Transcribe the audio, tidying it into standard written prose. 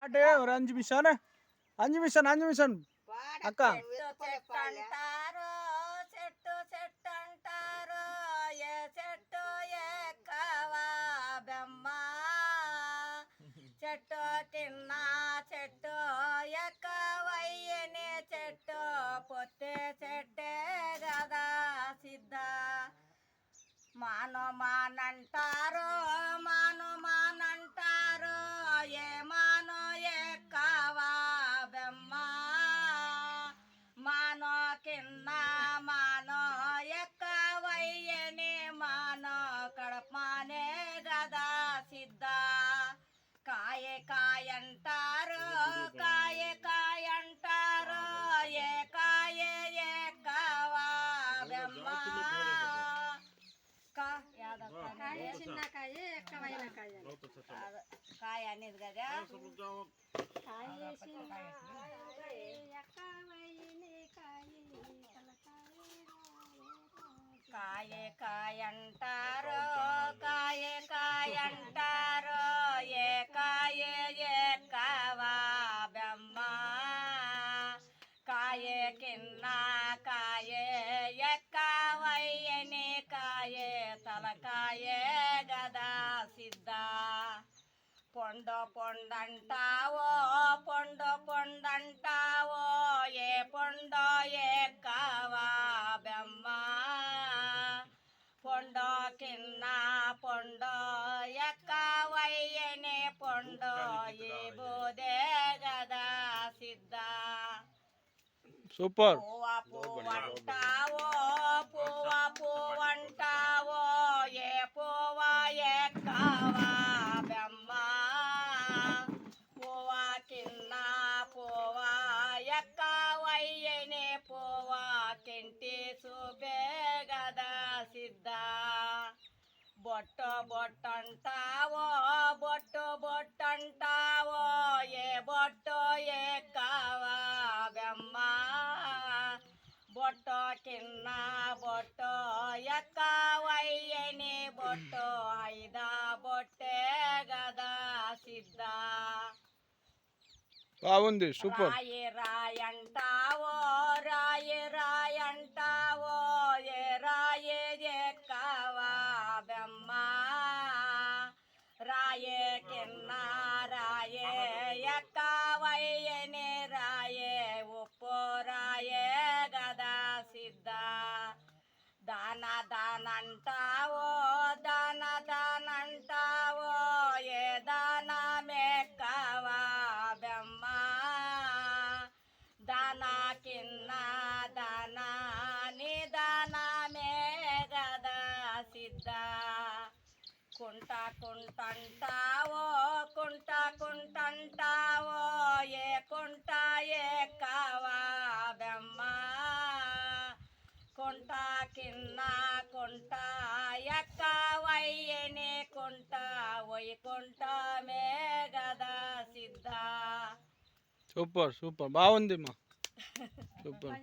అంటే ஒரு 5 நிமிஷம் 5 நிமிஷம் అక్క చెట్టు చెట్టు అంటారు ఏ చెట్టు ఎక్కవా బెమ్మ చెట్టు కింద చెట్టు ఎక్కవయ్యని చెట్టు పొత్తే చెట్టే కదా సిద్ధ మానంటారు మానంటారు ఏ మానో ఎక్కవా బెమ్మ మానో కింద మానో ఎక్కవయ్యని మానో కడపమానే గదా సిద్ధ కాయంటారు కాయంటారు ఏ కాయ ఎక్కవా బెమ్మ చిన్న కాయ ఎక్కవైన కాయ కాయ అనేది కదా కాయంటారు కాయంటారు ఏ కాయ ఎక్కవా బెమ్మ కాయ కింద కాయ ఎక్కవయ్యని కాయ తలకాయ గదా సిద్ధ పొండంటావో పొండంటావో ఏ పొండో ఎక్కవా బెమ్మ పొండో కింద పొండో ఎక్కవయ్యని పొండో ఈ బోదే గదా సిద్ధ సూపర్ పువ్వంటావో పువ్వంటావో ఏ పువ్వ ఎక్కవా బెమ్మ పువ్వ కింద పువ్వ ఎక్కవయ్యని పువ్వ కింటి చూపే గదా సిద్ధ బొట్టంటావో బొట్టంటావో ఏ బొట్టో ఎక్కవా బెమ్మ బొట్టో కింద బొట్టో ఎక్కవయ్యని బొట్టో ఐదా బొట్టే గదా సిద్ధ బాగుంది సూపర్ రాయంటావో రాయంటావో ఏ రాయే ఎక్కవా బెమ్మ రాయే కింద రాయే ఎక్కవయ్యని రాయే ఉప్పు రాయే గదా సిద్ధ దానంటావో దానంటావో ఏ దానమెక్కవా బెమ్మ దానా కింద దానా నిదానమే గదా సిద్ధ కుంటంటావో కుంటంటావో ఏ కుంట ఎక్కవా బెమ్మ కుంట కింద కుంట ఎక్కవయ్యని కుంట కుంటమే గదా సిద్ధ సూపర్ బాగుంది మా సూపర్